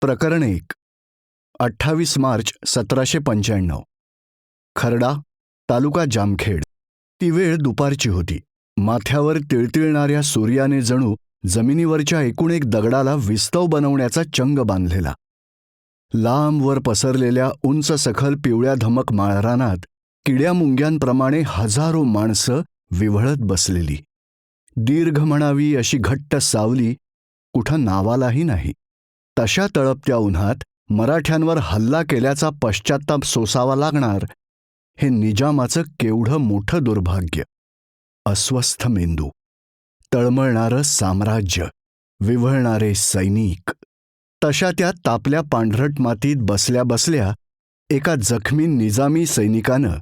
प्रकरण 1. 28 मार्च 1795. खर्डा, तालुका जामखेड. ती वेळ दुपारची होती. माथ्यावर तिळतिळणाऱ्या सूर्याने जणू जमिनीवरच्या एकूण एक दगडाला विस्तव बनवण्याचा चंग बांधलेला. लांबवर पसरलेल्या उंच सखल पिवळ्या धमक माळरानात किड्यामुंग्यांप्रमाणे हजारो माणसं विव्हळत बसलेली. दीर्घ म्हणावी अशी घट्ट सावली कुठं नावालाही नाही. तशा तळपत्या उन्हात मराठ्यांवर हल्ला केल्याचा पश्चात्ताप सोसावा लागणार हे निजामाचं केवढं मोठं दुर्भाग्य. अस्वस्थ मेंदू, तळमळणारं साम्राज्य, विव्हळणारे सैनिक. तशा त्या तापल्या पांढरट मातीत बसल्या बसल्या एका जखमी निजामी सैनिकानं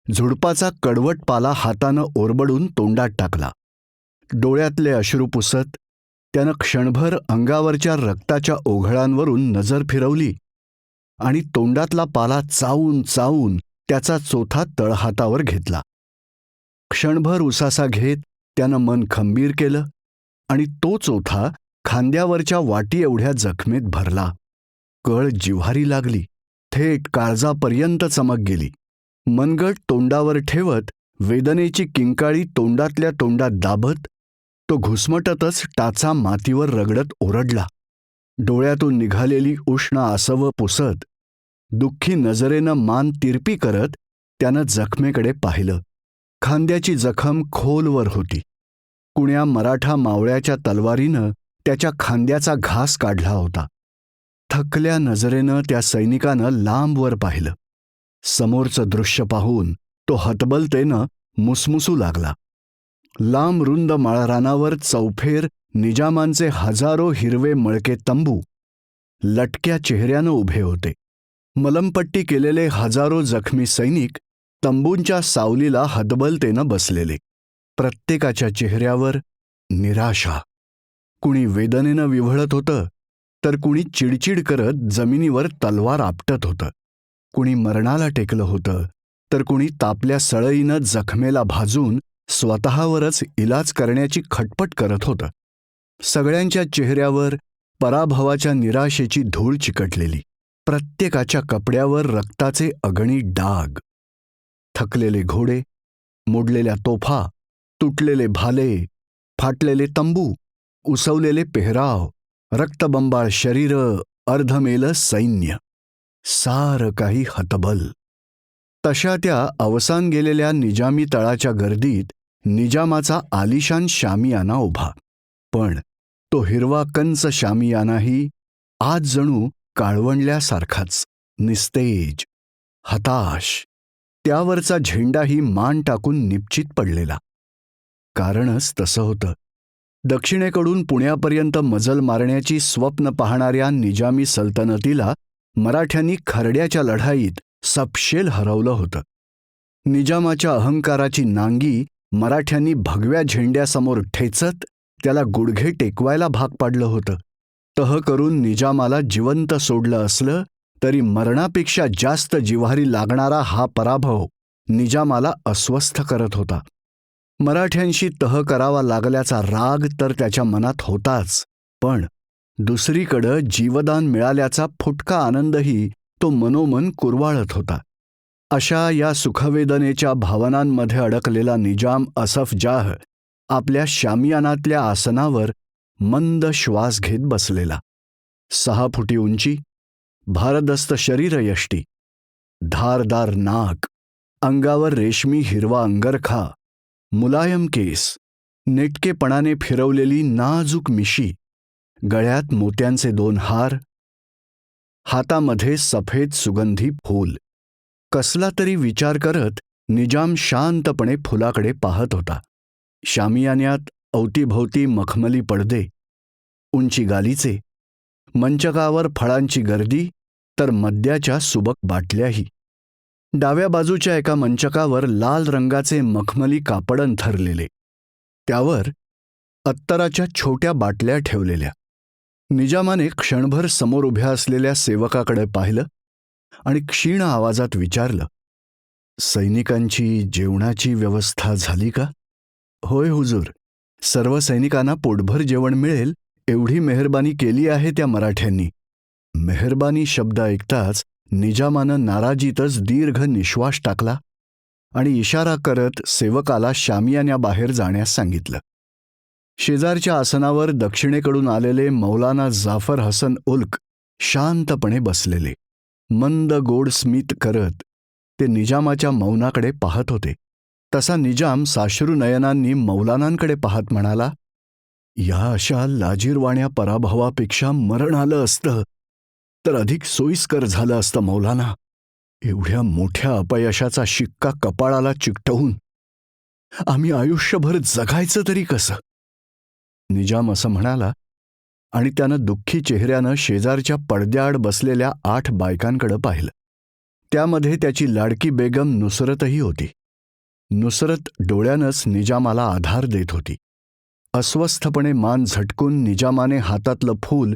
झुडपाचा कडवट पाला हातानं ओरबडून तोंडात टाकला. डोळ्यातले अश्रू पुसत त्यानं क्षणभर अंगावरच्या रक्ताच्या ओघळांवरून नजर फिरवली आणि तोंडातला पाला चावून चावून त्याचा चोथा तळहातावर घेतला. क्षणभर उसासा घेत त्यानं मन खंबीर केलं आणि तो चोथा खांद्यावरच्या वाटी एवढ्या जखमेत भरला. कळ जिव्हारी लागली, थेट काळजापर्यंत चमक गेली. मनगट तोंडावर ठेवत वेदनेची किंकाळी तोंडातल्या तोंडात दाबत तो घुसमटतच टाचा मातीवर रगडत ओरडला. डोळ्यातून निघालेली उष्ण आसवं पुसत दुःखी नजरेनं मान तिरपी करत त्यानं जखमेकडे पाहिलं. खांद्याची जखम खोलवर होती. कुण्या मराठा मावळ्याच्या तलवारीनं त्याच्या खांद्याचा घास काढला होता. थकल्या नजरेनं त्या सैनिकानं लांबवर पाहिलं. समोरचं दृश्य पाहून तो हतबलतेनं मुसमुसू लागला. लांब रुंद माळरानावर चौफेर निजामांचे हजारो हिरवे मळके तंबू लटक्या चेहऱ्यानं उभे होते. मलमपट्टी केलेले हजारो जखमी सैनिक तंबूंच्या सावलीला हतबलतेनं बसलेले. प्रत्येकाच्या चेहऱ्यावर निराशा. कुणी वेदनेनं विव्हळत होतं, तर कुणी चिडचिड करत जमिनीवर तलवार आपटत होतं. कुणी मरणाला टेकलं होतं, तर कुणी तापल्या सळईनं जखमेला भाजून स्वतःवरच इलाज करण्याची खटपट करत होतं. सगळ्यांच्या चेहऱ्यावर पराभवाच्या निराशेची धूळ चिकटलेली. प्रत्येकाच्या कपड्यावर रक्ताचे अगणित डाग. थकलेले घोडे, मोडलेल्या तोफा, तुटलेले भाले, फाटलेले तंबू, उसवलेले पेहराव, रक्तबंबाळ शरीरं, अर्धमेलं सैन्य, सारं काही हतबल. तशा त्या अवसान गेलेल्या निजामी तळाच्या गर्दीत निजामाचा आलिशान शामियाना उभा. पण तो हिरवा कंच शामियानाही आज जणू काळवंडल्यासारखाच, निस्तेज, हताश. त्यावरचा झेंडाही मान टाकून निपचित पडलेला. कारणच तसं होतं. दक्षिणेकडून पुण्यापर्यंत मजल मारण्याची स्वप्न पाहणाऱ्या निजामी सल्तनतीला मराठ्यांनी खर्ड्याच्या लढाईत सपशेल हरवलं होतं. निजामाच्या अहंकाराची नांगी मराठ्यांनी भगव्या झेंड्यासमोर ठेचत त्याला गुडघे टेकवायला भाग पाडलं होतं. तह करून निजामाला जिवंत सोडलं असलं तरी मरणापेक्षा जास्त जिव्हारी लागणारा हा पराभव निजामाला अस्वस्थ करत होता. मराठ्यांशी तह करावा लागल्याचा राग तर त्याच्या मनात होताच, पण दुसरीकडं जीवदान मिळाल्याचा फुटका आनंदही तो मनोमन कुरवाळत होता. अशा या सुखवेदनेच्या भावनांमध्ये अडकलेला निजाम असफ जाह आपल्या शामियानातल्या आसनावर मंद श्वास घेत बसलेला. 6 फुटी उंची, भारदस्त शरीरयष्टी, धारदार नाक, अंगावर रेशमी हिरवा अंगरखा, मुलायम केस, नेटकेपणाने फिरवलेली नाजूक मिशी, गळ्यात मोत्यांचे 2 हार, हातामध्ये सफेद सुगंधी फूल. कसला तरी विचार करत निजाम शांतपणे फुलाकडे पाहत होता. शामियान्यात अवतीभोवती मखमली पडदे, उंची गालीचे, मंचकावर फळांची गर्दी, तर मद्याच्या सुबक बाटल्याही. डाव्या बाजूच्या एका मंचकावर लाल रंगाचे मखमली कापड अंथरलेले, त्यावर अत्तराच्या छोट्या बाटल्या ठेवलेल्या. निजामाने क्षणभर समोर उभ्या असलेल्या सेवकाकडे पाहिलं आणि क्षीण आवाजात विचारलं, सैनिकांची जेवणाची व्यवस्था झाली का? होय हुजूर, सर्व सैनिकांना पोटभर जेवण मिळेल एवढी मेहरबानी केली आहे त्या मराठ्यांनी. मेहरबानी शब्द ऐकताच निजामानं नाराजीतच दीर्घ निश्वास टाकला आणि इशारा करत सेवकाला शामियान्याबाहेर जाण्यास सांगितलं. शेजारच्या आसनावर दक्षिणेकडून आलेले मौलाना जाफर हसन उल्क शांतपणे बसलेले. मंद गोड स्मित करत ते निजामाच्या मौनाकडे पाहत होते. तसा निजाम साश्रू नयनांनी मौलानांकडे पाहत म्हणाला, या अशा लाजीरवाण्या पराभवापेक्षा मरण आलं असतं तर अधिक सोयीस्कर झालं असतं मौलाना. एवढ्या मोठ्या अपयशाचा शिक्का कपाळाला चिकटवून आम्ही आयुष्यभर जगायचं तरी कसं? निजाम असं म्हणाला आणि त्यानं दुःखी चेहऱ्यानं शेजारच्या पडद्याआड बसलेल्या 8 बायकांकडे पाहिलं. त्यामध्ये त्याची लाडकी बेगम नुसरतही होती. नुसरत डोळ्यानंच निजामाला आधार देत होती. अस्वस्थपणे मान झटकून निजामाने हातातलं फूल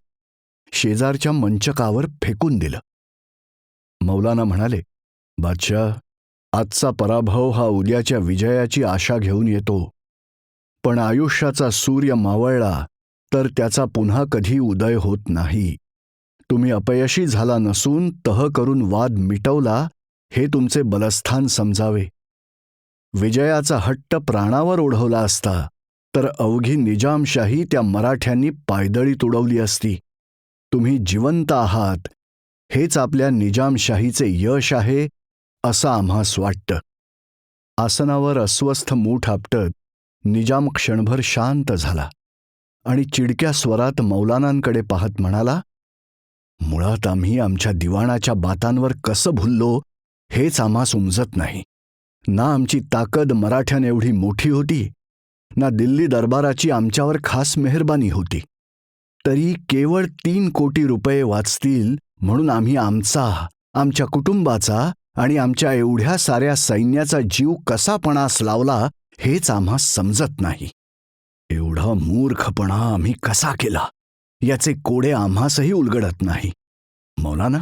शेजारच्या मंचकावर फेकून दिलं. मौलाना म्हणाले, बादशाह, आजचा पराभव हा उद्याच्या विजयाची आशा घेऊन येतो, पण आयुष्याचा सूर्य मावळला तर त्याचा पुन्हा कधी उदय होत नाही. तुम्ही अपयशी झाला नसून तह करून वाद मिटवला हे तुमचे बलस्थान समजावे. विजयाचा हट्ट प्राणावर ओढवला असता तर अवघी निजामशाही त्या मराठ्यांनी पायदळीत उडवली असती. तुम्ही जिवंत आहात हेच आपल्या निजामशाहीचे यश आहे असं आम्हास वाटतं. आसनावर अस्वस्थ मूठ आपटत निजाम क्षणभर शांत झाला आणि चिडक्या स्वरात मौलानांकडे पाहत म्हणाला, मुळात आम्ही आमच्या दिवाणाच्या बातांवर कसं भुललो हेच आम्हास उमजत नाही. ना आमची ताकद मराठ्यानेवढी मोठी होती, ना दिल्ली दरबाराची आमच्यावर खास मेहरबानी होती. तरी केवळ 3 कोटी रुपये वाचतील म्हणून आम्ही आमचा, आमच्या कुटुंबाचा आणि आमच्या एवढ्या साऱ्या सैन्याचा जीव कसा पणास लावला हेच आम्हास समजत नाही. एवढा मूर्खपणा आम्ही कसा केला याचे कोडे आम्हासही उलगडत नाही. मौलाना,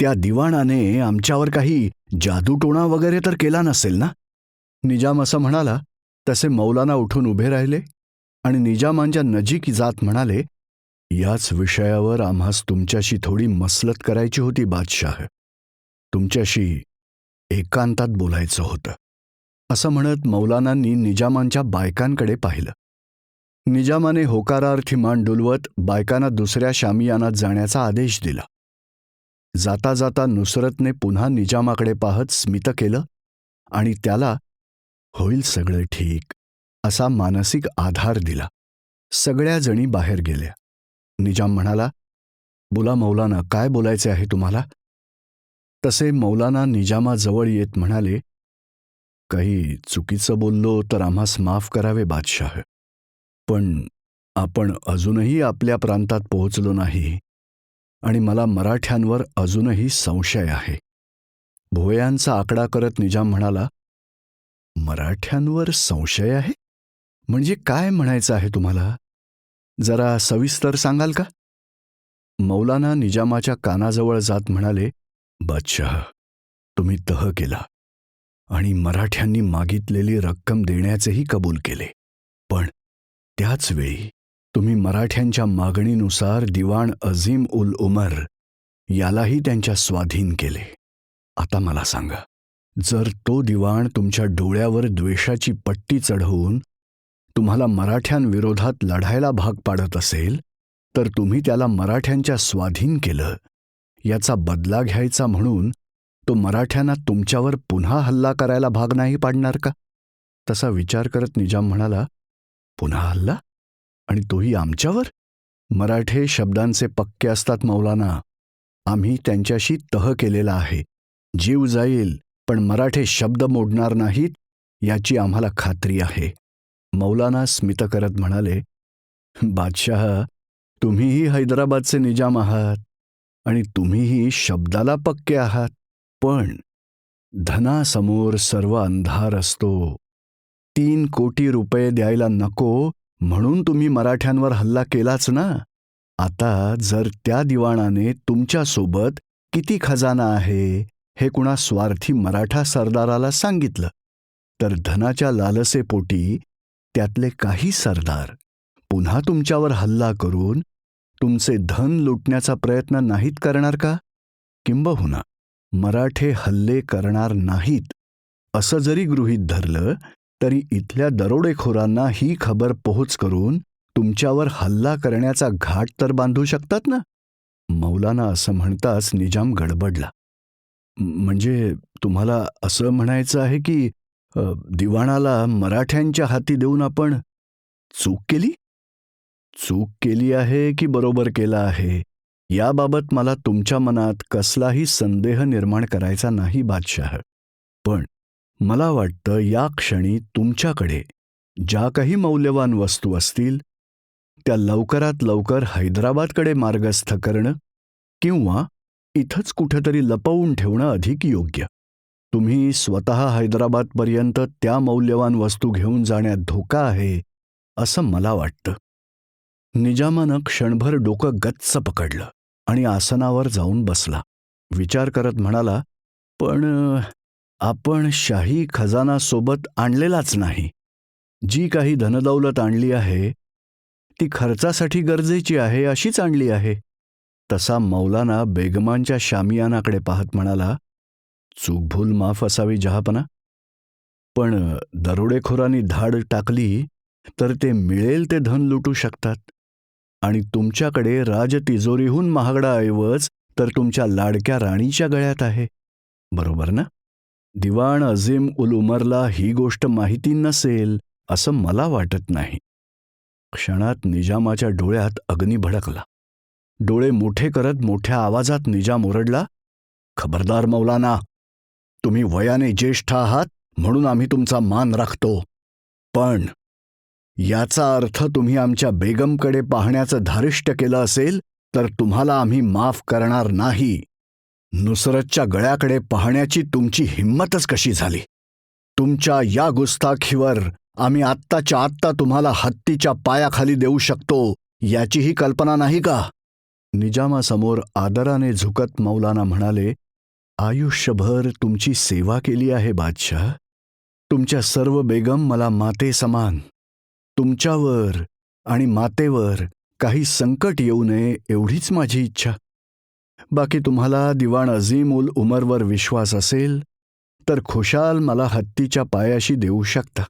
त्या दिवाणाने आमच्यावर काही जादूटोणा वगैरे तर केला नसेल ना? निजाम असं म्हणाला तसे मौलाना उठून उभे राहिले आणि निजामांच्या नजीक जात म्हणाले, याच विषयावर आम्हास तुमच्याशी थोडी मसलत करायची होती बादशाह. तुमच्याशी एकांतात बोलायचं होतं. असं म्हणत मौलानांनी निजामांच्या बायकांकडे पाहिलं. निजामाने होकारार्थी मान डुलवत बायकांना दुसऱ्या शामियानात जाण्याचा आदेश दिला. जाता जाता नुसरतने पुन्हा निजामाकडे पाहत स्मित केलं आणि त्याला होईल सगळं ठीक असा मानसिक आधार दिला. सगळ्या जणी बाहेर गेल्या. निजाम म्हणाला, बोला मौलाना, काय बोलायचे आहे तुम्हाला? तसे मौलाना निजामाजवळ येत म्हणाले, काही चुकीचं बोललो तर आम्हास माफ करावे बादशाह, पण आपण अजूनही आपल्या प्रांतात पोहोचलो नाही आणि मला मराठ्यांवर अजूनही संशय आहे. भुवयांचा आकडा करत निजाम म्हणाला, मराठ्यांवर संशय आहे? म्हणजे काय म्हणायचं आहे तुम्हाला? जरा सविस्तर सांगाल का? मौलाना निजामाच्या कानाजवळ जात म्हणाले, बादशाह, तुम्ही तह केला आणि मराठ्यांनी मागितलेली रक्कम देण्याचेही कबूल केले, पण त्याच वेळी तुम्ही मराठ्यांच्या मागणीनुसार दिवाण अझीम उल उमर यालाही त्यांच्या स्वाधीन केले. आता मला सांगा, जर तो दिवाण तुमच्या डोळ्यावर द्वेषाची पट्टी चढवून तुम्हाला मराठ्यांविरोधात लढायला भाग पाडत असेल तर तुम्ही त्याला मराठ्यांच्या स्वाधीन केलं याचा बदला घ्यायचा म्हणून तो मराठ्यांना तुमच्यावर पुन्हा हल्ला करायला भाग नाही पाडणार का? तसा विचार करत निजाम म्हणाला, पुन्हा हल्ला? आणि तोही आमच्यावर? मराठे शब्दांचे पक्के असतात मौलाना. आम्ही त्यांच्याशी तह केलेला आहे. जीव जाईल पण मराठे शब्द मोडणार नाहीत याची आम्हाला खात्री आहे. मौलाना स्मित करत म्हणाले, बादशाह, तुम्हीही हैदराबादचे निजाम आहात आणि तुम्हीही शब्दाला पक्के आहात, पण धनासमोर सर्व अंधार असतो. 3 कोटी रुपये द्यायला नको म्हणून तुम्ही मराठ्यांवर हल्ला केलाच ना. आता जर त्या दिवाणाने तुमच्यासोबत किती खजाना आहे हे कुणा स्वार्थी मराठा सरदाराला सांगितलं तर धनाच्या लालसेपोटी त्यातले काही सरदार पुन्हा तुमच्यावर हल्ला करून तुमचे धन लुटण्याचा प्रयत्न नाहीत करणार का? किंबहुना मराठे हल्ले करणार नाहीत असं जरी गृहीत धरलं तरी इथल्या दरोडेखोरांना ही खबर पोहोच करून तुमच्यावर हल्ला करण्याचा घाट तर बांधू शकतात ना? मौलाना असं म्हणताच निजाम गडबडला. म्हणजे तुम्हाला असं म्हणायचं आहे की दिवाणाला मराठ्यांच्या हाती देऊन आपण चूक केली? चूक केली आहे की बरोबर केलं आहे याबाबत मला तुमच्या मनात कसलाही संदेह निर्माण करायचा नाही बादशाह. पण मला वाटतं या क्षणी तुमच्याकडे ज्या काही मौल्यवान वस्तू असतील त्या लवकरात लवकर हैदराबादकडे मार्गस्थ करणं किंवा इथंच कुठेतरी लपवून ठेवणं अधिक योग्य. तुम्ही स्वतः हैदराबादपर्यंत त्या मौल्यवान वस्तू घेऊन जाण्यात धोका आहे असं मला वाटतं. निजामानं क्षणभर डोकं गच्च पकडलं आणि आसनावर जाऊन बसला. विचार करत म्हणाला, पण आपण शाही खजाना सोबत आणलेलाच नाही. जी काही धनदौलत आणली आहे ती खर्चासाठी गरजेची आहे अशीच आणली आहे. तसा मौलाना बेगमांच्या शामियानाकडे पाहत म्हणाला, चूकभूल माफ असावी जहापना, पण दरोडेखोरांनी धाड टाकली तर ते मिळेल ते धन लुटू शकतात. आणि तुमच्याकडे राजतिजोरीहून महागडा ऐवज तर तुमच्या लाडक्या राणीच्या गळ्यात आहे. बरोबर ना? दिवाण अझीम उल उमरला ही गोष्ट माहिती नसेल असं मला वाटत नाही. क्षणात निजामाच्या डोळ्यात अग्नी भडकला. डोळे मोठे करत मोठ्या आवाजात निजाम ओरडला, खबरदार मौलाना, तुम्ही वयाने ज्येष्ठ आहात म्हणून आम्ही तुमचा मान राखतो, पण याचा अर्थ तुम्ही आमच्या बेगमकडे पाहण्याचं धारिष्ट्य केलं असेल तर तुम्हाला आम्ही माफ करणार नाही. नुसरतच्या गळ्याकडे पाहण्याची तुमची हिंमतच कशी झाली? तुमच्या या गुस्ताखीवर आम्ही आत्ताच्या आत्ता तुम्हाला हत्तीच्या पायाखाली देऊ शकतो याचीही कल्पना नाही का? निजामासमोर आदराने झुकत मौलाना म्हणाले, आयुष्यभर तुमची सेवा केली आहे बादशाह. तुमच्या सर्व बेगम मला माते समान. तुमच्यावर आणि मातेवर काही संकट येऊ नये एवढीच माझी इच्छा. बाकी तुम्हाला दिवाण अझीम उल उमरवर विश्वास असेल तर खुशाल मला हत्तीच्या पायाशी देऊ शकता.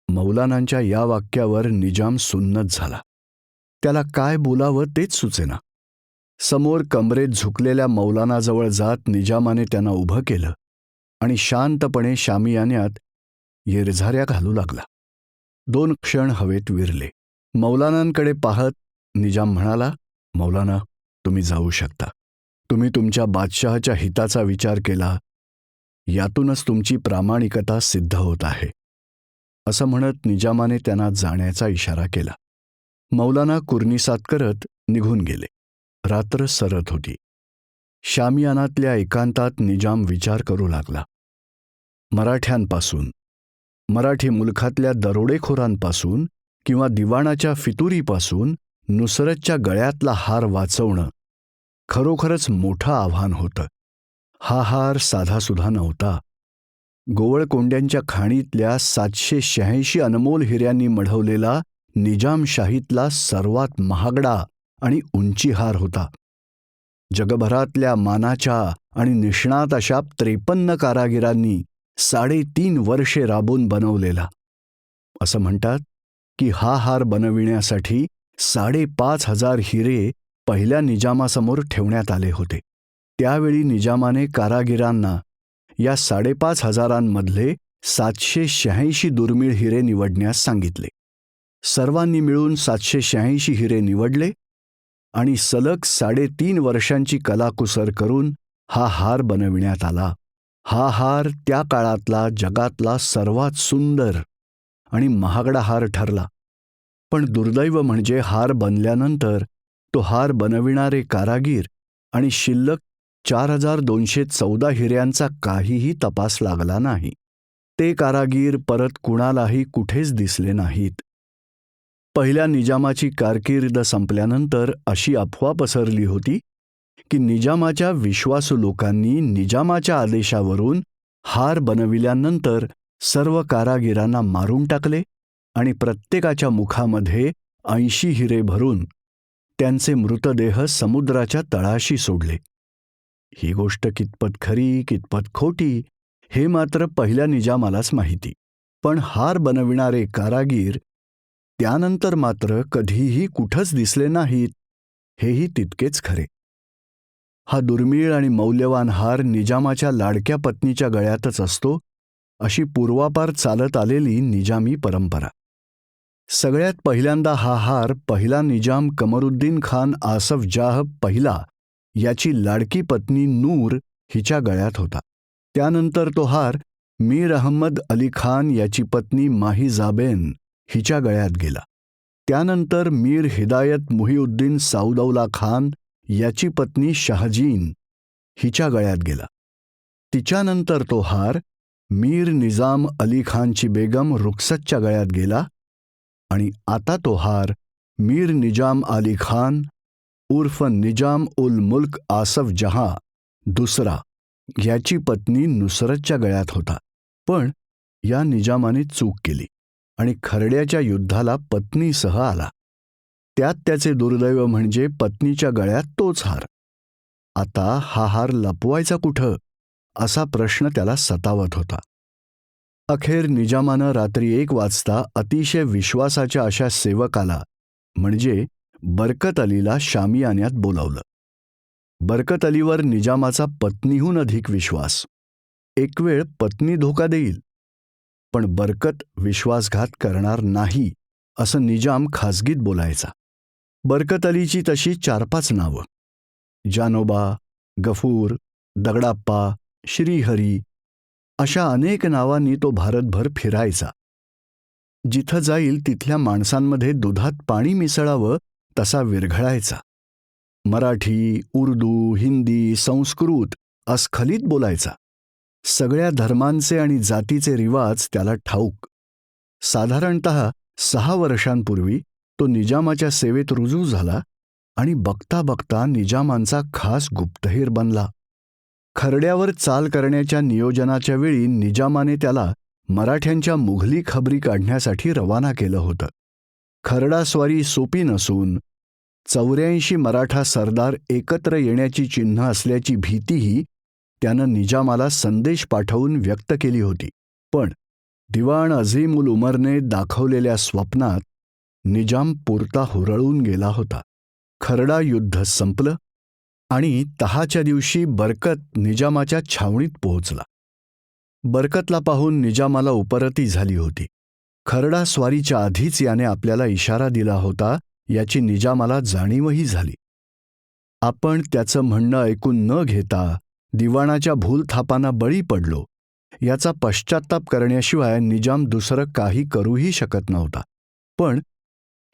मौलानांच्या या वाक्यावर निजाम सुन्नत झाला. त्याला काय बोलावं तेच सुचेना. समोर कमरेत झुकलेल्या मौलानाजवळ जात निजामाने त्यांना उभं केलं आणि शांतपणे शामियान्यात येरझाऱ्या घालू लागला. 2 क्षण हवेत विरले. मौलानांकडे पाहत निजाम म्हणाला, मौलाना, तुम्ही जाऊ शकता. तुम्ही तुमच्या बादशहाच्या हिताचा विचार केला, यातूनच तुमची प्रामाणिकता सिद्ध होत आहे. असं म्हणत निजामाने त्यांना जाण्याचा इशारा केला. मौलाना कुर्निसात करत निघून गेले. रात्र सरत होती. शामियानातल्या एकांतात निजाम विचार करू लागला. मराठ्यांपासून, मराठी मुलखातल्या दरोडेखोरांपासून किंवा दिवाणाच्या फितुरीपासून नुसरतच्या गळ्यातला हार वाचवणं खरोखरच मोठं आव्हान होतं. हा हार साधासुधा नव्हता. गोवळकोंड्यांच्या खाणीतल्या 786 अनमोल हिऱ्यांनी मढवलेला निजामशाहीतला सर्वात महागडा आणि उंची हार होता. जगभरातल्या मानाच्या आणि निष्णात अशा 53 कारागिरांनी 3.5 वर्षे राबून बनवलेला. असं म्हणतात की हा हार बनविण्यासाठी 5,500 हिरे पहिल्या निजामासमोर ठेवण्यात आले होते. त्यावेळी निजामाने कारागिरांना या 5,500मधले 786 दुर्मिळ हिरे निवडण्यास सांगितले. सर्वांनी मिळून 786 हिरे निवडले आणि सलग 3.5 वर्षांची कलाकुसर करून हा हार बनविण्यात आला. हा हार त्या काळातला जगातला सर्वात सुंदर आणि महागडा हार ठरला. पण दुर्दैव म्हणजे हार बनल्यानंतर तो हार बनविणारे कारागीर आणि शिल्लक 4,214 हिऱ्यांचा काहीही तपास लागला नाही. ते कारागीर परत कुणालाही कुठेच दिसले नाहीत. पहिल्या निजामाची कारकीर्द संपल्यानंतर अशी अफवा पसरली होती की निजामाच्या विश्वासू लोकांनी निजामाच्या आदेशावरून हार बनविल्यानंतर सर्व कारागिरांना मारून टाकले आणि प्रत्येकाच्या मुखामध्ये 80 हिरे भरून त्यांचे मृतदेह समुद्राच्या तळाशी सोडले. ही गोष्ट कितपत खरी कितपत खोटी हे मात्र पहिल्या निजामालाच माहिती. पण हार बनविणारे कारागीर त्यानंतर मात्र कधीही कुठंच दिसले नाहीत हेही तितकेच खरे. हा दुर्मिळ आणि मौल्यवान हार निजामाच्या लाडक्या पत्नीच्या गळ्यातच असतो अशी पूर्वापार चालत आलेली निजामी परंपरा. सगळ्यात पहिल्यांदा हा हार पहिला निजाम कमरुद्दीन खान आसफ जाह पहिला याची लाडकी पत्नी नूर हिच्या गळ्यात होता. त्यानंतर तो हार मीर अहमद अली खान याची पत्नी माही जाबेन हिच्या गळ्यात गेला. त्यानंतर मीर हिदायत मुहीउद्दीन साऊदौला खान याची पत्नी शहाजीन हिच्या गळ्यात गेला. तिच्यानंतर तो हार मीर निजाम अली खानची बेगम रुखसतच्या गळ्यात गेला आणि आता तो हार मीर निजाम अली खान उर्फ निजाम उल मुल्क आसफ जहाँ दुसरा याची पत्नी नुसरतच्या गळ्यात होता. पण या निजामाने चूक केली आणि खरड्याच्या युद्धाला पत्नीसह आला. त्यात त्याचे दुर्दैव म्हणजे पत्नीच्या गळ्यात तोच हार. आता हा हार लपवायचा कुठं असा प्रश्न त्याला सतावत होता. अखेर निजामानं रात्री 1 वाजता अतिशय विश्वासाच्या अशा सेवकाला म्हणजे बरकत अलीला शामियान्यात बोलावलं. बरकत अलीवर निजामाचा पत्नीहून अधिक विश्वास. एक वेळ पत्नी धोका देईल पण बरकत विश्वासघात करणार नाही असं निजाम खासगीत बोलायचा. बरकत अलीची तशी 4-5 नावं. जानोबा, गफूर, दगडाप्पा, श्रीहरी अशा अनेक नावांनी तो भारतभर फिरायचा. जिथं जाईल तिथल्या माणसांमध्ये दुधात पाणी मिसळावं तसा विरघळायचा. मराठी, उर्दू, हिंदी, संस्कृत अस्खलित बोलायचा. सगळ्या धर्मांचे आणि जातीचे रिवाज त्याला ठाऊक. साधारणतः 6 वर्षांपूर्वी तो निजामाच्या सेवेत रुजू झाला आणि बघता बघता निजामांचा खास गुप्तहेर बनला. खरड्यावर चाल करण्याच्या नियोजनाच्या वेळी निजामाने त्याला मराठ्यांच्या मुघली खबरी काढण्यासाठी रवाना केलं होतं. खरडास्वारी सोपी नसून 84 मराठा सरदार एकत्र येण्याची चिन्ह असल्याची भीतीही त्यानं निजामाला संदेश पाठवून व्यक्त केली होती. पण दिवाण अझीम उल उमरने दाखवलेल्या स्वप्नात निजाम पुरता हुरळून गेला होता. खरडा युद्ध संपलं आणि 10च्या दिवशी बरकत निजामाच्या छावणीत पोहोचला. बरकतला पाहून निजामाला उपरती झाली होती. खरडा स्वारीच्या आधीच याने आपल्याला इशारा दिला होता याची निजामाला जाणीवही झाली. आपण त्याचं म्हणणं ऐकून न घेता दिवाणाच्या भूलथापांना बळी पडलो याचा पश्चात्ताप करण्याशिवाय निजाम दुसरं काही करूही शकत नव्हता. पण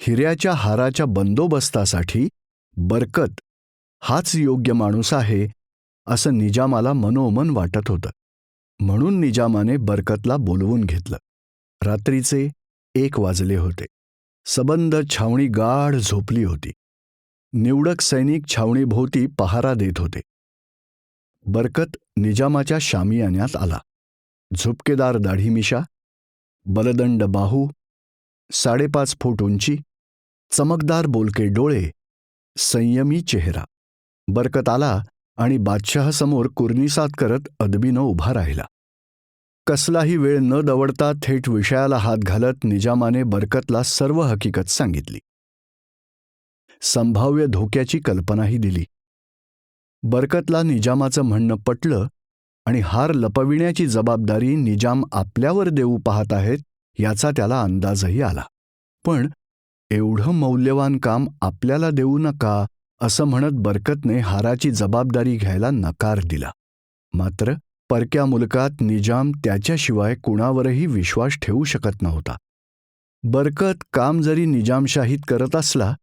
हिऱ्याच्या हाराच्या बंदोबस्तासाठी बरकत हाच योग्य माणूस आहे असं निजामाला मनोमन वाटत होतं. म्हणून निजामाने बरकतला बोलवून घेतलं. रात्रीचे 1 वाजले होते. सबंध छावणी गाढ झोपली होती. निवडक सैनिक छावणीभोवती पहारा देत होते. बरकत निजामाच्या शामियान्यात आला. झुपकेदार दाढीमिशा, बलदंड बाहू, 5.5 फूट उंची, चमकदार बोलके डोळे, संयमी चेहरा. बरकत आला आणि बादशहासमोर कुर्निसात करत अदबीनं उभा राहिला. कसलाही वेळ न दवडता थेट विषयाला हात घालत निजामाने बरकतला सर्व हकीकत सांगितली. संभाव्य धोक्याची कल्पनाही दिली. बरकतला निजामाचं म्हणणं पटलं आणि हार लपविण्याची जबाबदारी निजाम आपल्यावर देऊ पाहत आहेत याचा त्याला अंदाजही आला. पण एवढं मौल्यवान काम आपल्याला देऊ नका असं म्हणत बरकतने हाराची जबाबदारी घ्यायला नकार दिला. मात्र परक्या मुलकात निजाम त्याच्याशिवाय कुणावरही विश्वास ठेवू शकत नव्हता. बरकत काम जरी निजामशाहीत करत असला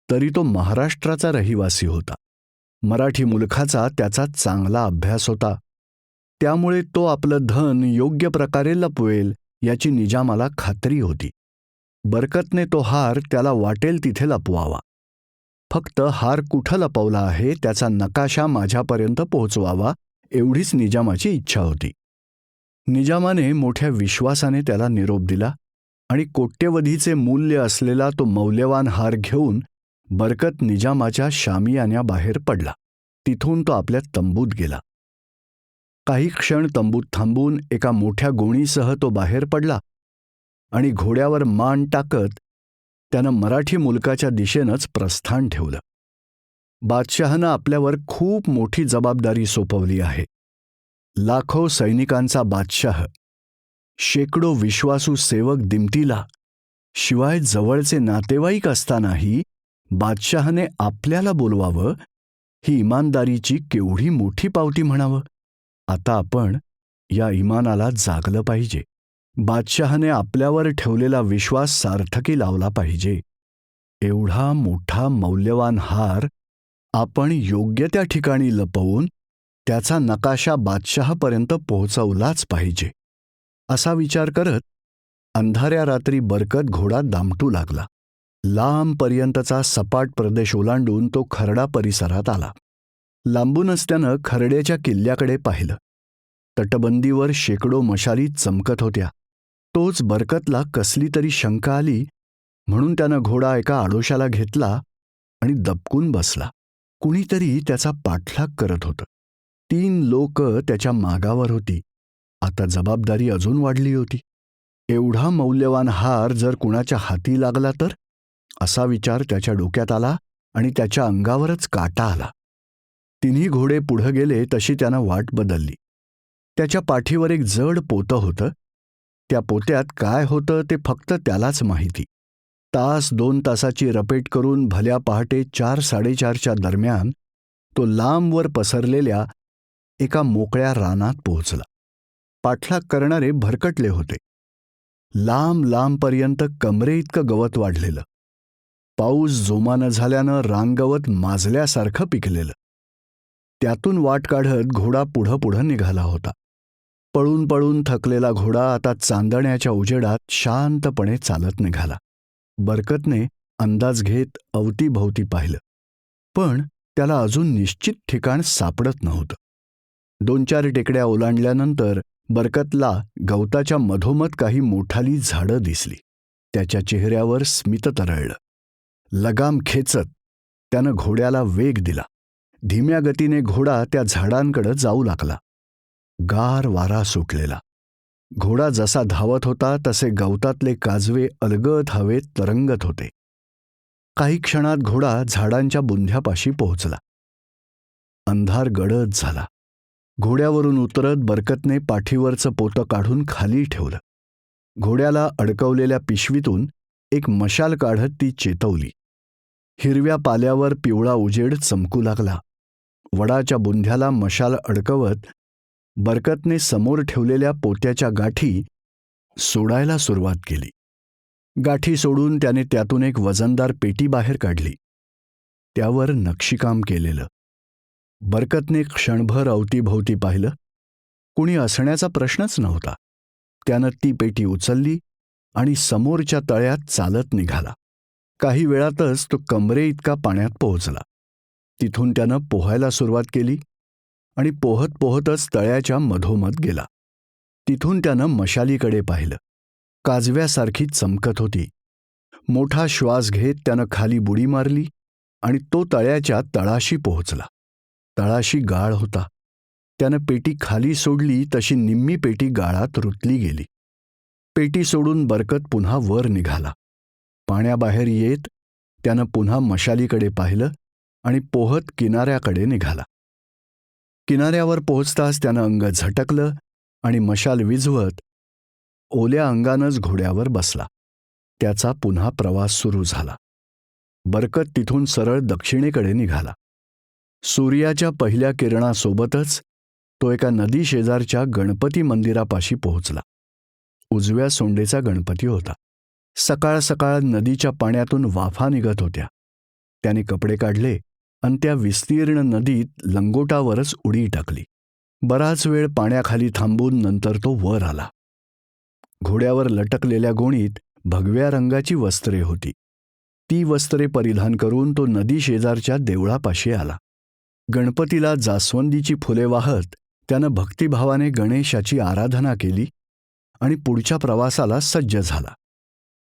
तरी तो महाराष्ट्राचा रहिवासी होता. मराठी मुलखाचा त्याचा चांगला अभ्यास होता. त्यामुळे तो आपलं धन योग्य प्रकारे लपवेल याची निजामाला खात्री होती. बरकतने तो हार त्याला वाटेल तिथे लपवावा. फक्त हार कुठं लपवला आहे त्याचा नकाशा माझ्यापर्यंत पोहोचवावा एवढीच निजामाची इच्छा होती. निजामाने मोठ्या विश्वासाने त्याला निरोप दिला आणि कोट्यवधीचे मूल्य असलेला तो मौल्यवान हार घेऊन बरकत निजामाच्या शामियान्याबाहेर पडला. तिथून तो आपल्या तंबूत गेला. काही क्षण तंबूत थांबून एका मोठ्या गोणीसह तो बाहेर पडला आणि घोड्यावर मान टाकत त्यानं मराठी मुलकाच्या दिशेनंच प्रस्थान ठेवलं. बादशहानं आपल्यावर खूप मोठी जबाबदारी सोपवली आहे. लाखो सैनिकांचा बादशाह, शेकडो विश्वासू सेवक दिमतीला, शिवाय जवळचे नातेवाईक असतानाही बादशहाने आपल्याला बोलवावं, ही इमानदारीची केवढी मोठी पावती म्हणावं. आता आपण या इमानाला जागलं पाहिजे. बादशहाने आपल्यावर ठेवलेला विश्वास सार्थकी लावला पाहिजे. एवढा मोठा मौल्यवान हार आपण योग्य त्या ठिकाणी लपवून त्याचा नकाशा बादशहापर्यंत पोहोचवलाच पाहिजे. असा विचार करत अंधाऱ्या रात्री बरकत घोडा दामटू लागला. लांबपर्यंतचा सपाट प्रदेश ओलांडून तो खरडा परिसरात आला. लांबूनच त्यानं खरड्याच्या किल्ल्याकडे पाहिलं. तटबंदीवर शेकडो मशाली चमकत होत्या. तोच बरकतला कसली तरी शंका आली म्हणून त्यानं घोडा एका आडोशाला घेतला आणि दबकून बसला. कुणीतरी त्याचा पाठलाग करत होतं. 3 लोक त्याच्या मागावर होती. आता जबाबदारी अजून वाढली होती. एवढा मौल्यवान हार जर कुणाच्या हाती लागला तर, असा विचार त्याच्या डोक्यात आला आणि त्याच्या अंगावरच काटा आला. 3 घोडे पुढं गेले तशी त्यानं वाट बदलली. त्याच्या पाठीवर एक जड पोतं होतं. त्या पोत्यात काय होतं ते फक्त त्यालाच माहिती. 1-2 तासाची रपेट करून भल्या पहाटे 4-4:30च्या दरम्यान तो लांबवर पसरलेल्या एका मोकळ्या रानात पोहोचला. पाठलाग करणारे भरकटले होते. लांब लांबपर्यंत कमरे इतकं गवत वाढलेलं. पाऊस जोमानं झाल्यानं रानगवत माजल्यासारखं पिकलेलं. त्यातून वाट काढत घोडा पुढं पुढं निघाला होता. पळून पळून थकलेला घोडा आता चांदण्याच्या उजेडात शांतपणे चालत निघाला. बरकतने अंदाज घेत अवतीभवती पाहिलं, पण त्याला अजून निश्चित ठिकाण सापडत नव्हतं. 2-4 टेकड्या ओलांडल्यानंतर बरकतला गवताच्या मधोमध काही मोठाली झाडं दिसली. त्याच्या चेहऱ्यावर स्मित तरळलं. लगाम खेचत त्यानं घोड्याला वेग दिला. धीम्या गतीने घोडा त्या झाडांकडे जाऊ लागला. गार वारा सुटलेला. घोडा जसा धावत होता तसे गवतातले काजवे अलगद हवेत तरंगत होते. काही क्षणात घोडा झाडांच्या बुंध्यापाशी पोहोचला. अंधार गडद झाला. घोड्यावरून उतरत बरकतने पाठीवरचं पोतं काढून खाली ठेवलं. घोड्याला अडकवलेल्या पिशवीतून एक मशाल काढत ती चेतवली. हिरव्या पाल्यावर पिवळा उजेड चमकू लागला. वडाच्या बुंध्याला मशाल अडकवत बरकतने समोर ठेवलेल्या पोत्याच्या गाठी सोडायला सुरुवात केली. गाठी सोडून त्याने त्यातून एक वजनदार पेटी बाहेर काढली. त्यावर नक्षीकाम केलेलं. बरकतने क्षणभर अवतीभोवती पाहिलं. कुणी असण्याचा प्रश्नच नव्हता. त्यानं ती पेटी उचलली आणि समोरच्या तळ्यात चालत निघाला. काही वेळातच तो कमरे इतका पाण्यात पोहोचला. तिथून त्यानं पोहायला सुरुवात केली आणि पोहत पोहतच तळ्याच्या मधोमध गेला. तिथून त्यानं मशालीकडे पाहिलं. काजव्यासारखी चमकत होती. मोठा श्वास घेत त्यानं खाली बुडी मारली आणि तो तळ्याच्या तळाशी पोहोचला. तळाशी गाळ होता. त्यानं पेटी खाली सोडली तशी निम्मी पेटी गाळात रुतली गेली. पेटी सोडून बरकत पुन्हा वर निघाला. पाण्याबाहेर येत त्यानं पुन्हा मशालीकडे पाहिलं आणि पोहत किनाऱ्याकडे निघाला. किनाऱ्यावर पोहोचताच त्यानं अंग झटकलं आणि मशाल विझवत ओल्या अंगानंच घोड्यावर बसला. त्याचा पुन्हा प्रवास सुरू झाला. बरकत तिथून सरळ दक्षिणेकडे निघाला. सूर्याच्या पहिल्या किरणासोबतच तो एका नदी शेजारच्या गणपती मंदिरापाशी पोहोचला. उजव्या सोंडेचा गणपती होता. सकाळ सकाळ नदीच्या पाण्यातून वाफा निघत होत्या. त्याने कपडे काढले आणि त्या विस्तीर्ण नदीत लंगोटावरच उडी टाकली. बराच वेळ पाण्याखाली थांबून नंतर तो वर आला. घोड्यावर लटकलेल्या गोणीत भगव्या रंगाची वस्त्रे होती. ती वस्त्रे परिधान करून तो नदी शेजारच्या देवळापाशी आला. गणपतीला जास्वंदीची फुले वाहत त्यानं भक्तिभावाने गणेशाची आराधना केली आणि पुढच्या प्रवासाला सज्ज झाला.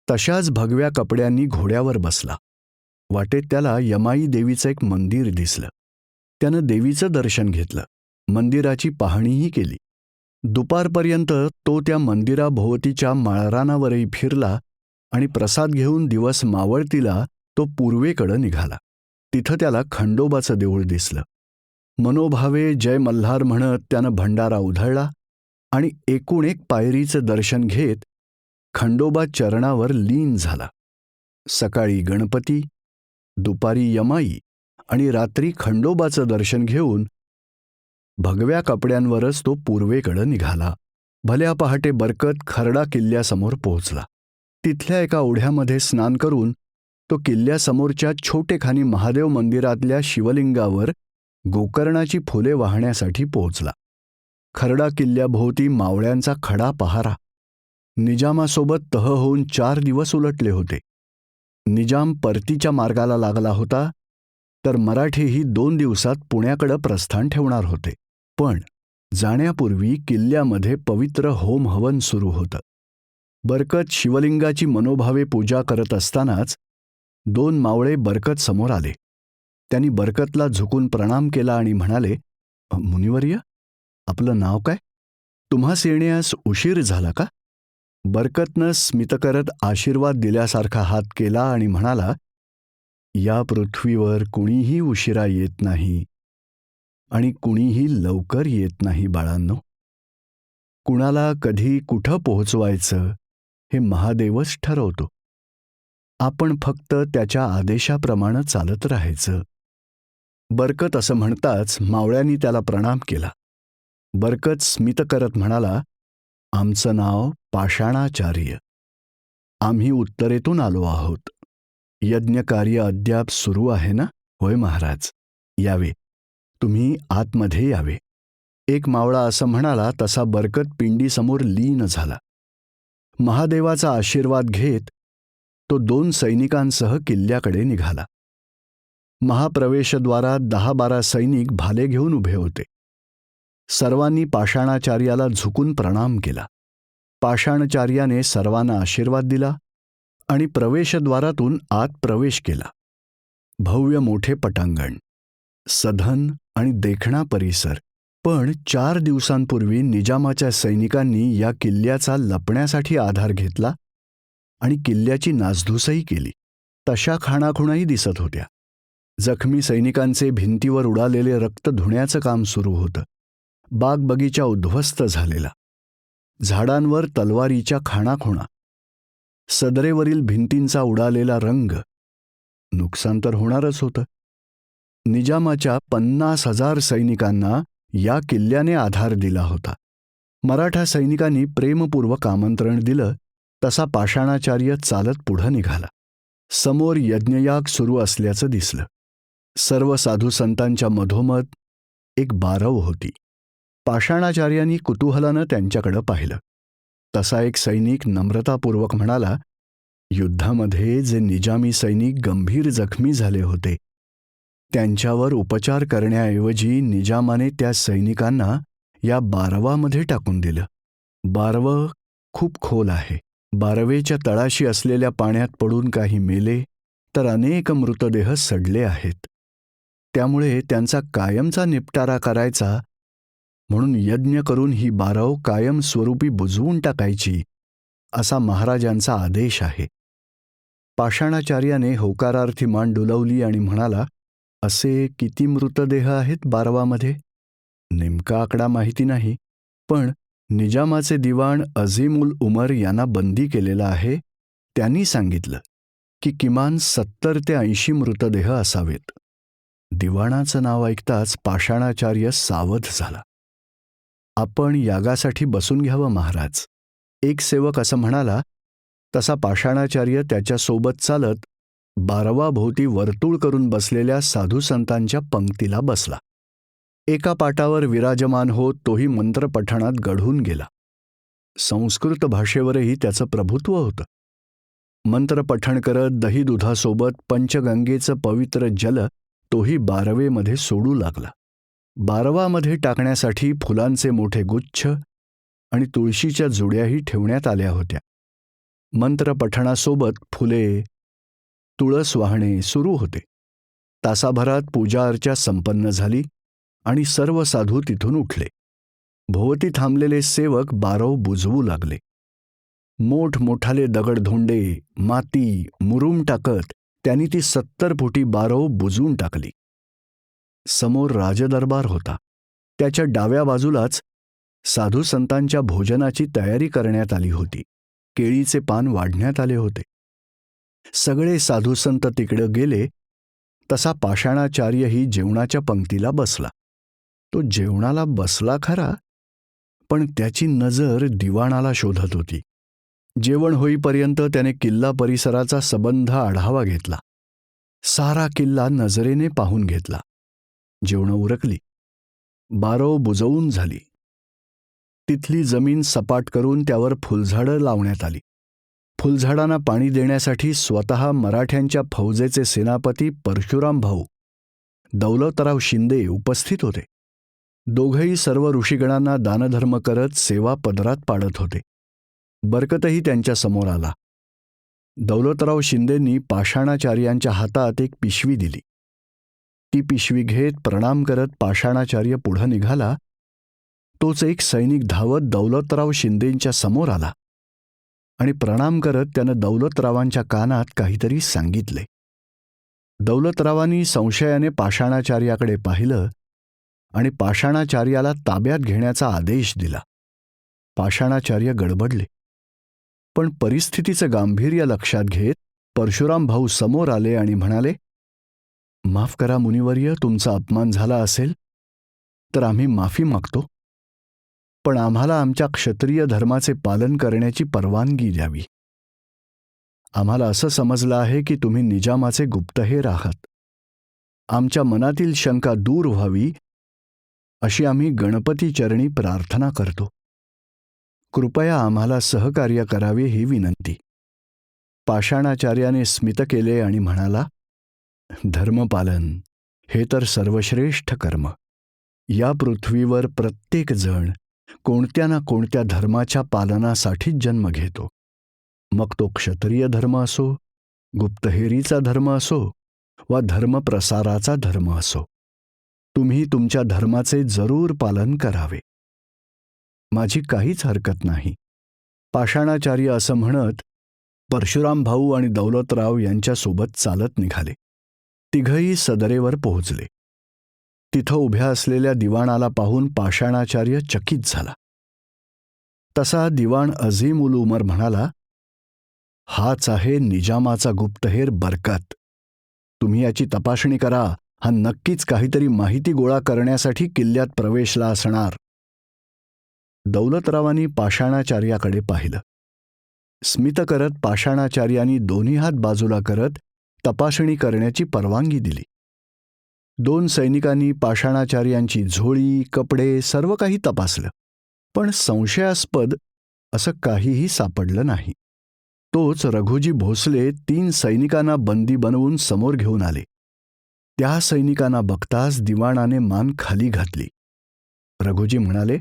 तशाच भगव्या कपड्यांनी घोड्यावर बसला. वाटेत त्याला यमाई देवीचं एक मंदिर दिसलं. त्यानं देवीचं दर्शन घेतलं, मंदिराची पाहणीही केली. दुपारपर्यंत तो त्या मंदिराभोवतीच्या माळरानावरही फिरला आणि प्रसाद घेऊन दिवस मावळतीला तो पूर्वेकडं निघाला. तिथं त्याला खंडोबाचं देऊळ दिसलं. मनोभावे जय मल्हार म्हणत त्यानं भंडारा उधळला आणि एकूण एक पायरीचं दर्शन घेत खंडोबा चरणावर लीन झाला. सकाळी गणपती, दुपारी यमाई आणि रात्री खंडोबाचं दर्शन घेऊन भगव्या कपड्यांवरच तो पूर्वेकडं निघाला. भल्या पहाटे बरकत खरडा किल्ल्यासमोर पोहोचला. तिथल्या एका ओढ्यामध्ये स्नान करून तो किल्ल्यासमोरच्या छोटेखानी महादेव मंदिरातल्या शिवलिंगावर गोकर्णाची फुले वाहण्यासाठी पोहोचला. खरडा किल्ल्याभोवती मावळ्यांचा खडा पहारा. निजामासोबत तह होऊन 4 दिवस उलटले होते. निजाम परतीच्या मार्गाला लागला होता, तर मराठेही 2 दिवसात पुण्याकडं प्रस्थान ठेवणार होते. पण जाण्यापूर्वी किल्ल्यामध्ये पवित्र होम हवन सुरू होतं. बरकत शिवलिंगाची मनोभावे पूजा करत असतानाच 2 मावळे बरकत समोर आले. त्यांनी बरकतला झुकून प्रणाम केला आणि म्हणाले, मुनिवर्य, आपलं नाव काय? तुम्हास येण्यास उशीर झाला का? बरकतनं स्मित करत आशीर्वाद दिल्यासारखा हात केला आणि म्हणाला, या पृथ्वीवर कुणीही उशिरा येत नाही आणि कुणीही लवकर येत नाही बाळांनो. कुणाला कधी कुठं पोहोचवायचं हे महादेवच ठरवतो. आपण फक्त त्याच्या आदेशाप्रमाणे चालत राहायचं. बरकत असं म्हणताच मावळ्यांनी त्याला प्रणाम केला. बरकत स्मित करत म्हणाला, आमचं नाव पाषाणाचार्य. आम्ही उत्तरेतून आलो आहोत. यज्ञकार्य अद्याप सुरू आहे ना? होय महाराज, यावे. तुम्ही आतमध्ये यावे. एक मावळा असं म्हणाला तसा बरकत पिंडीसमोर लीन झाला. महादेवाचा आशीर्वाद घेत तो 2 सैनिकांसह किल्ल्याकडे निघाला. महाप्रवेशद्वारात 10-12 सैनिक भाले घेऊन उभे होते. सर्वांनी पाषाणाचार्याला झुकून प्रणाम केला. पाषाणाचार्याने सर्वांना आशीर्वाद दिला आणि प्रवेशद्वारातून आत प्रवेश केला. भव्य मोठे पटांगण, सधन आणि देखणा परिसर. पण 4 दिवसांपूर्वी निजामाच्या सैनिकांनी या किल्ल्याचा लपण्यासाठी आधार घेतला आणि किल्ल्याची नासधूसही केली. तशा खाणाखुणाही दिसत होत्या. जखमी सैनिकांचे भिंतीवर उडालेले रक्त धुण्याचं काम सुरू होतं. बाग बगीचा उद्ध्वस्त झालेला. झाडांवर तलवारीच्या खाणाखुणा. सदरेवरील भिंतींचा उडालेला रंग. नुकसान तर होणारच होतं. निजामाच्या 50,000 सैनिकांना या किल्ल्याने आधार दिला होता. मराठा सैनिकांनी प्रेमपूर्वक आमंत्रण दिलं तसा पाषाणाचार्य चालत पुढं निघाला. समोर यज्ञयाग सुरू असल्याचं दिसलं. सर्व साधू संतांच्या मधोमध एक बारव होती. पाषाणाचार्यांनी कुतूहलानं त्यांच्याकडं पाहिलं. तसा एक सैनिक नम्रतापूर्वक म्हणाला, युद्धामध्ये जे निजामी सैनिक गंभीर जखमी झाले होते त्यांच्यावर उपचार करण्याऐवजी निजामाने त्या सैनिकांना या बारवामध्ये टाकून दिलं. बारवं खूप खोल आहे. बारवेच्या तळाशी असलेल्या पाण्यात पडून काही मेले तर अनेक मृतदेह सडले आहेत. त्यामुळे त्यांचा कायमचा निपटारा करायचा म्हणून यज्ञ करून ही बारव कायमस्वरूपी बुजवून टाकायची असा महाराजांचा आदेश आहे. पाषाणाचार्याने होकारार्थी मान डुलवली आणि म्हणाला, असे किती मृतदेह आहेत बारवामध्ये? नेमका आकडा माहिती नाही, पण निजामाचे दिवाण अझीमुल उमर यांना बंदी केलेला आहे. त्यांनी सांगितलं की किमान 70 ते 80 मृतदेह असावेत. दिवाणाचं नाव ऐकताच पाषाणाचार्य सावध झाला. आपण यागासाठी बसून घ्यावं महाराज, एक सेवक असं म्हणाला. तसा पाषाणाचार्य त्याच्यासोबत चालत बारवाभोवती वर्तुळ करून बसलेल्या साधू संतांच्या पंक्तीला बसला. एका पाटावर विराजमान होत तोही मंत्रपठणात गढून गेला. संस्कृत भाषेवरही त्याचं प्रभुत्व होतं. मंत्रपठण करत दही दुधासोबत पंचगंगेचं पवित्र जल तोही बारवेमध्ये सोडू लागला. बारवामध्ये टाकण्यासाठी फुलांचे मोठे गुच्छ आणि तुळशीच्या जुड्याही ठेवण्यात आल्या होत्या. मंत्रपठणासोबत फुले, तुळस वाहणे सुरू होते. तासाभरात पूजा अर्चा संपन्न झाली आणि सर्व साधू तिथून उठले. भोवती थांबलेले सेवक बारव बुजवू लागले. मोठमोठाले दगडधोंडे, माती, मुरूम टाकत त्यांनी ती 70 फुटी बारव बुजवून टाकली. समोर राजदरबार होता. त्याच्या डाव्या बाजूलाच साधू संतांच्या भोजनाची तयारी करण्यात आली होती. केळीचे पान वाढण्यात आले होते. सगळे साधू संत तिकडे गेले तसा पाषाणाचार्यही जेवणाच्या पंक्तीला बसला. तो जेवणाला बसला खरा, पण त्याची नजर दिवाणाला शोधत होती. जेवण होईपर्यंत त्याने किल्ला परिसराचा सबंध आढावा घेतला. सारा किल्ला नजरेने पाहून घेतला. जेवणं उरकली. बारव बुजवून झाली. तिथली जमीन सपाट करून त्यावर फुलझाडं लावण्यात आली. फुलझाडांना पाणी देण्यासाठी स्वतः मराठ्यांच्या फौजेचे सेनापती परशुराम भाऊ दौलतराव शिंदे उपस्थित होते. दोघंही सर्व ऋषीगणांना दानधर्म करत सेवा पदरात पाडत होते. बरकतही त्यांच्या समोर आला. दौलतराव शिंदेंनी पाषाणाचार्यांच्या हातात एक पिशवी दिली. ती पिशवी घेत प्रणाम करत पाषाणाचार्य पुढं निघाला. तोच एक सैनिक धावत दौलतराव शिंदेंच्या समोर आला आणि प्रणाम करत त्यानं दौलतरावांच्या कानात काहीतरी सांगितले. दौलतरावांनी संशयाने पाषाणाचार्याकडे पाहिलं आणि पाषाणाचार्याला ताब्यात घेण्याचा आदेश दिला. पाषाणाचार्य गडबडले, पण परिस्थितीचं गांभीर्य लक्षात घेत परशुराम भाऊ समोर आले आणि म्हणाले, माफ करा मुनिवर्य, तुमचा अपमान झाला असेल तर आम्ही माफी मागतो, पण आम्हाला आमच्या क्षत्रिय धर्माचे पालन करण्याची परवानगी द्यावी. आम्हाला असं समजलं आहे की तुम्ही निजामाचे गुप्तहेर आहात. आमच्या मनातील शंका दूर व्हावी अशी आम्ही गणपती चरणी प्रार्थना करतो. कृपया आम्हाला सहकार्य करावे ही विनंती. पाषाणाचार्याने स्मित केले आणि म्हणाला, धर्मपालन हे तर सर्वश्रेष्ठ कर्म. या पृथ्वीवर प्रत्येक जण कोणत्या ना कोणत्या धर्माच्या पालनासाठीच जन्म घेतो. मग तो क्षत्रिय धर्म असो, गुप्तहेरीचा धर्म असो वा धर्मप्रसाराचा धर्म असो. तुम्ही तुमच्या धर्माचे जरूर पालन करावे. माझी काहीच हरकत नाही. पाषाणाचार्य असं म्हणत परशुराम भाऊ आणि दौलतराव यांच्यासोबत चालत निघाले. तिघही सदरेवर पोहोचले. तिथं उभ्या असलेल्या दिवाणाला पाहून पाषाणाचार्य चकित झाला. तसा दिवाण अझीम उल उमर म्हणाला, हाच आहे निजामाचा गुप्तहेर बरकत. तुम्ही याची तपासणी करा. हा नक्कीच काहीतरी माहिती गोळा करण्यासाठी किल्ल्यात प्रवेशला असणार. दौलतरावांनी पाषाणाचार्याकडे पाहिलं. स्मित करत पाषाणाचार्यांनी दोन्ही हात बाजूला करत तपासणी करण्याची परवानगी दिली. 2 सैनिकांनी पाषाणाचार्यांची झोळी, कपडे सर्व काही तपासलं, पण संशयास्पद असं काहीही सापडलं नाही. तोच रघुजी भोसले 3 सैनिकांना बंदी बनवून समोर घेऊन आले. त्या सैनिकांना बघताच दिवाणाने मान खाली घातली. रघुजी म्हणाले,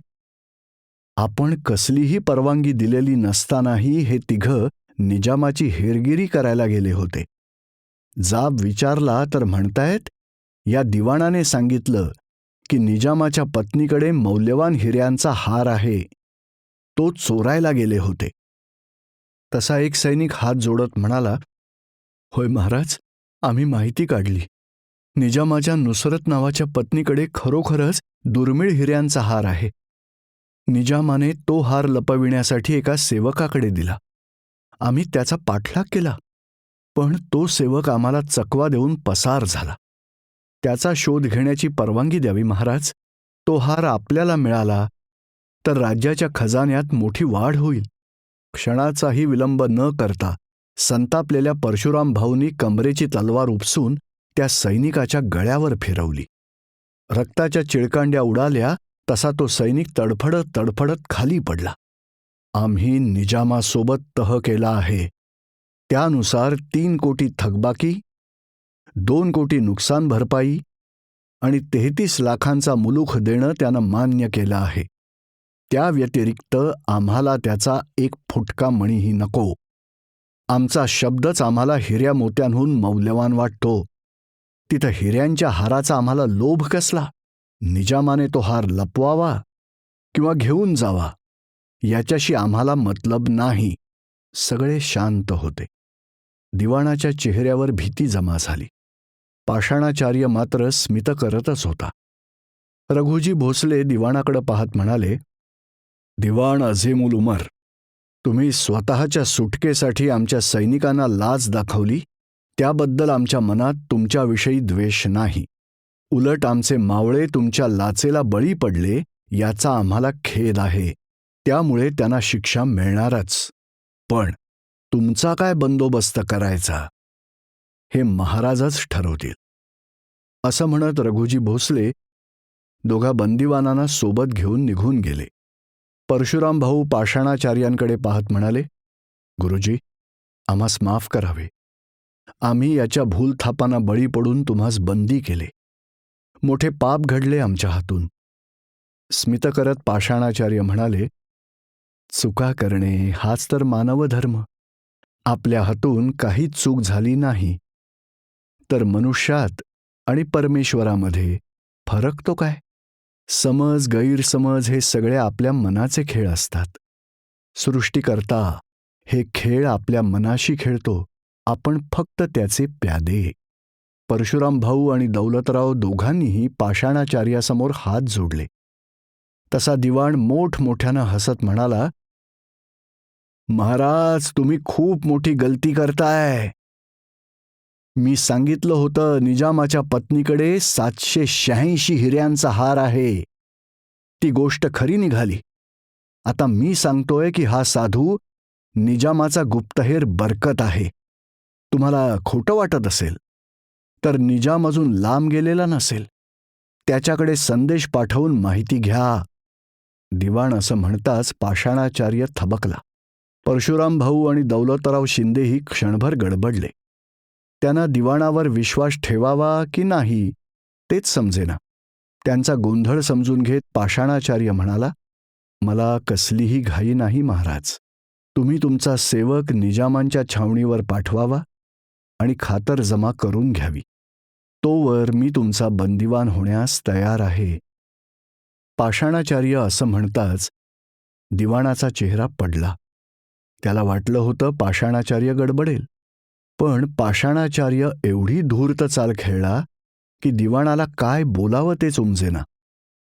आपण कसलीही परवानगी दिलेली नसतानाही हे तिघं निजामाची हेरगिरी करायला गेले होते. जाब विचारला तर म्हणतायत, या दिवाणाने सांगितलं की निजामाच्या पत्नीकडे मौल्यवान हिऱ्यांचा हार आहे, तो चोरायला गेले होते. तसा एक सैनिक हात जोडत म्हणाला, होय महाराज, आम्ही माहिती काढली. निजामाच्या नुसरत नावाच्या पत्नीकडे खरोखरच दुर्मिळ हिऱ्यांचा हार आहे. निजामाने तो हार लपविण्यासाठी एका सेवकाकडे दिला. आम्ही त्याचा पाठलाग केला, पण तो सेवक आम्हाला चकवा देऊन पसार झाला. त्याचा शोध घेण्याची परवानगी द्यावी महाराज. तो हार आपल्याला मिळाला तर राज्याच्या खजान्यात मोठी वाढ होईल. क्षणाचाही विलंब न करता संतापलेल्या परशुराम भाऊंनी कमरेची तलवार उपसून त्या सैनिकाच्या गळ्यावर फिरवली. रक्ताच्या चिळकांड्या उडाल्या तसा तो सैनिक तडफडत तडफडत खाली पडला. आम्ही निजामासोबत तह केला आहे. त्यानुसार 3 कोटी थकबाकी, 2 कोटी नुकसान भरपाई आणि 33 लाखांचा मुलूख देणं त्यानं मान्य केलं आहे. त्या व्यतिरिक्त आम्हाला त्याचा 1 फुटका मणीही नको. आमचा शब्दच आम्हाला हिऱ्या मोत्यांहून मौल्यवान वाटतो. तिथं हिऱ्यांच्या हाराचा आम्हाला लोभ कसला? निजामाने तो हार लपवावा किंवा घेऊन जावा याच्याशी आम्हाला मतलब नाही. सगळे शांत होते. दिवाणाच्या चेहऱ्यावर भीती जमा झाली. पाषाणाचार्य मात्र स्मित करतच होता. रघुजी भोसले दिवाणाकडे पाहत म्हणाले, दिवाण अझीमुल उमर, तुम्ही स्वतःच्या सुटकेसाठी आमच्या सैनिकांना लाज दाखवली, त्याबद्दल आमच्या मनात तुमच्याविषयी द्वेष नाही. उलट आमचे मावळे तुमच्या लाचेला बळी पडले याचा आम्हाला खेद आहे. त्यामुळे त्यांना शिक्षा मिळणारच. पण तुमचा काय बंदोबस्त करायचा हे महाराजच ठरवतील. असं म्हणत रघुजी भोसले दोघा बंदिवानांना सोबत घेऊन निघून गेले. परशुराम भाऊ पाषाणाचार्यांकडे पाहत म्हणाले, गुरुजी, आम्हास माफ करावे. आम्ही याच्या भूलथापांना बळी पडून तुम्हास बंदी केले. मोठे पाप घडले आमच्या हातून. स्मित करत पाषाणाचार्य म्हणाले, चुका करणे हाच तर मानवधर्म. आपल्या हातून काही चूक झाली नाही तर मनुष्यात आणि परमेश्वरामध्ये फरक तो काय? समज गैरसमज हे सगळे आपल्या मनाचे खेळ असतात. सृष्टीकर्ता हे खेळ आपल्या मनाशी खेळतो. आपण फक्त त्याचे प्यादे. परशुराम भाऊ आणि दौलतराव दोघांनीही पाषाणाचार्यासमोर हात जोडले. तसा दिवाण मोठमोठ्यानं हसत म्हणाला, महाराज, तुम्ही खूप मोठी गलती करताय. मी सांगितलं होतं निजामाच्या पत्नीकडे 786 हिऱ्यांचा हार आहे. ती गोष्ट खरी निघाली. आता मी सांगतोय की हा साधू निजामाचा गुप्तहेर बरकत आहे. तुम्हाला खोटं वाटत असेल तर निजाम अजून लांब गेलेला नसेल. त्याच्याकडे संदेश पाठवून माहिती घ्या. दिवाण असं म्हणताच पाषाणाचार्य थबकला. परशुराम भाऊ आणि दौलतराव शिंदेही क्षणभर गडबडले. त्यांना दिवाणावर विश्वास ठेवावा की नाही तेच समजेना. त्यांचा गोंधळ समजून घेत पाषाणाचार्य म्हणाला, मला कसलीही घाई नाही महाराज. तुम्ही तुमचा सेवक निजामांच्या छावणीवर पाठवावा आणि खातर जमा करून घ्यावी. तोवर मी तुमचा बंदिवान होण्यास तयार आहे. पाषाणाचार्य असं म्हणताच दिवाणाचा चेहरा पडला. त्याला वाटलं होतं पाषाणाचार्य गडबडेल. पण पाषाणाचार्य एवढी धूर्त चाल खेळला की दिवाणाला काय बोलावं तेच उमजेना.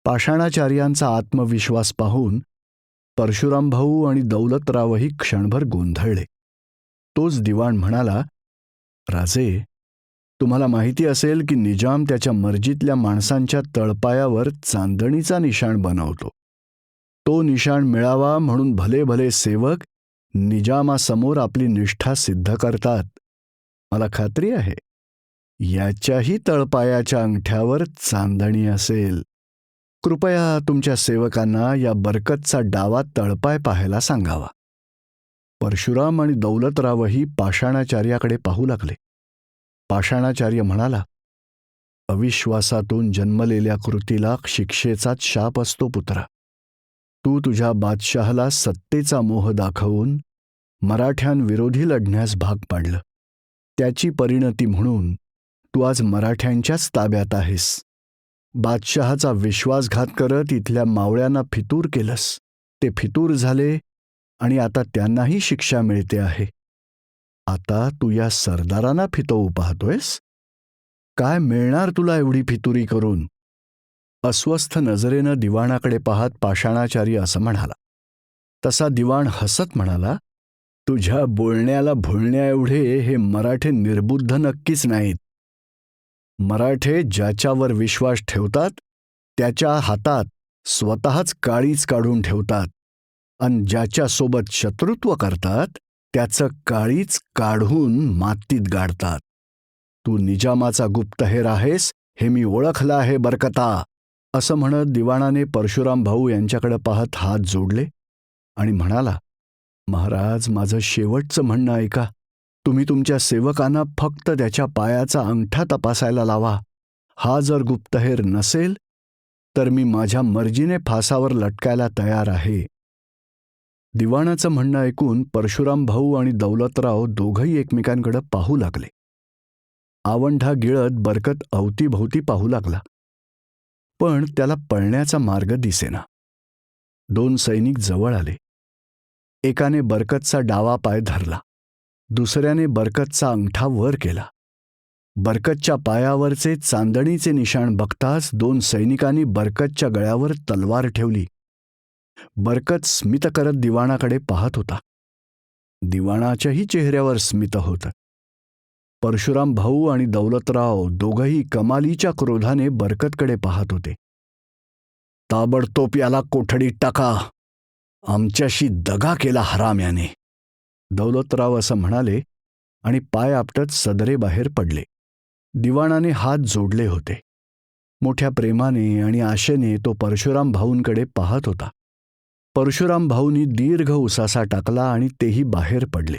पाषाणाचार्यांचा आत्मविश्वास पाहून परशुराम भाऊ आणि दौलतरावही क्षणभर गोंधळले. तोच दिवाण म्हणाला, राजे, तुम्हाला माहिती असेल की निजाम त्याच्या मर्जीतल्या माणसांच्या तळपायावर चांदणीचा निशाण बनवतो. तो निशाण मिळावा म्हणून भले भले सेवक निजामासमोर आपली निष्ठा सिद्ध करतात. मला खात्री आहे याच्याही तळपायाच्या अंगठ्यावर चांदणी असेल. कृपया तुमच्या सेवकांना या बरकतचा डावा तळपाय पाहायला सांगावा. परशुराम आणि दौलतरावही पाषाणाचार्याकडे पाहू लागले. पाषाणाचार्य म्हणाला, अविश्वासातून जन्मलेल्या कृतीला शिक्षेचाच शाप असतो पुत्रा. तू तुझ्या बादशहाला सत्तेचा मोह दाखवून मराठ्यांविरोधी लढण्यास भाग पाडलं. त्याची परिणती म्हणून तू आज मराठ्यांच्याच ताब्यात आहेस. बादशहाचा विश्वासघात करत इथल्या मावळ्यांना फितूर केलंस. ते फितूर झाले आणि आता त्यांनाही शिक्षा मिळते आहे. आता तू या सरदारांना फितवू पाहतोयस. काय मिळणार तुला एवढी फितुरी करून? अस्वस्थ नजरेनं दिवाणाकडे पाहत पाषाणाचार्य असं म्हणाला. तसा दिवाण हसत म्हणाला, तुझ्या बोलण्याला भुलण्या एवढे हे मराठे निर्बुद्ध नक्कीच नाहीत. मराठे ज्याच्यावर विश्वास ठेवतात त्याच्या हातात स्वतःच काळीच काढून ठेवतात आणि ज्याच्यासोबत शत्रुत्व करतात त्याचं काळीच काढून मातीत गाडतात. तू निजामाचा गुप्तहेर आहेस हे मी ओळखलं आहे बरकता. असं म्हणत दिवाणाने परशुराम भाऊ यांच्याकडे पाहत हात जोडले आणि म्हणाला, महाराज, माझं शेवटचं म्हणणं ऐका. तुम्ही तुमच्या सेवकांना फक्त त्याच्या पायाचा अंगठा तपासायला लावा. हा जर गुप्तहेर नसेल तर मी माझ्या मर्जीने फासावर लटकायला तयार आहे. दिवाणाचं म्हणणं ऐकून परशुराम भाऊ आणि दौलतराव दोघंही एकमेकांकडे पाहू लागले. आवंढा गिळत बरकत अवतीभोवती पाहू लागला, पण त्याला पळण्याचा मार्ग दिसेना. 2 सैनिक जवळ आले. एकाने बरकतचा डावा पाय धरला, दुसऱ्याने बरकतचा अंगठा वर केला. बरकतच्या पायावरचे चांदणीचे निशाण बघताच 2 सैनिकांनी बरकतच्या गळ्यावर तलवार ठेवली. बरकत स्मित करत दिवाणाकडे पाहत होता. दिवाणाच्याही चेहऱ्यावर स्मित होतं. परशुराम भाऊ आणि दौलतराव दोघंही कमालीच्या क्रोधाने बरकतकडे पाहत होते. ताबडतोब याला कोठडीत टाका, आमच्याशी दगा केला हराम्याने, दौलतराव असं म्हणाले आणि पाय आपटत सदरे बाहेर पडले. दिवाणाने हात जोडले होते. मोठ्या प्रेमाने आणि आशेने तो परशुराम भाऊंकडे पाहत होता. परशुराम भाऊंनी दीर्घ उसासा टाकला आणि तेही बाहेर पडले.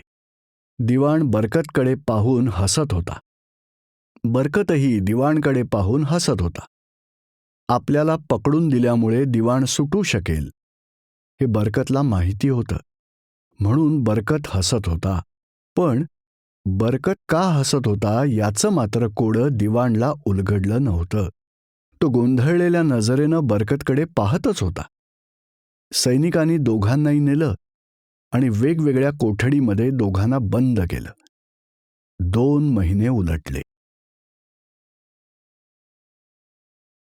दिवाण बरकतकडे पाहून हसत होता. बरकतही दिवाणकडे पाहून हसत होता. आपल्याला पकडून दिल्यामुळे दिवाण सुटू शकेल हे बरकतला माहिती होतं, म्हणून बरकत हसत होता. पण बरकत का हसत होता याचं मात्र कोडं दिवाणला उलगडलं नव्हतं. तो गोंधळलेल्या नजरेनं बरकतकडे पाहतच होता. सैनिकांनी दोघांनाही नेलं आणि वेगवेगळ्या कोठडीमध्ये दोघांना बंद केलं. 2 महिने उलटले.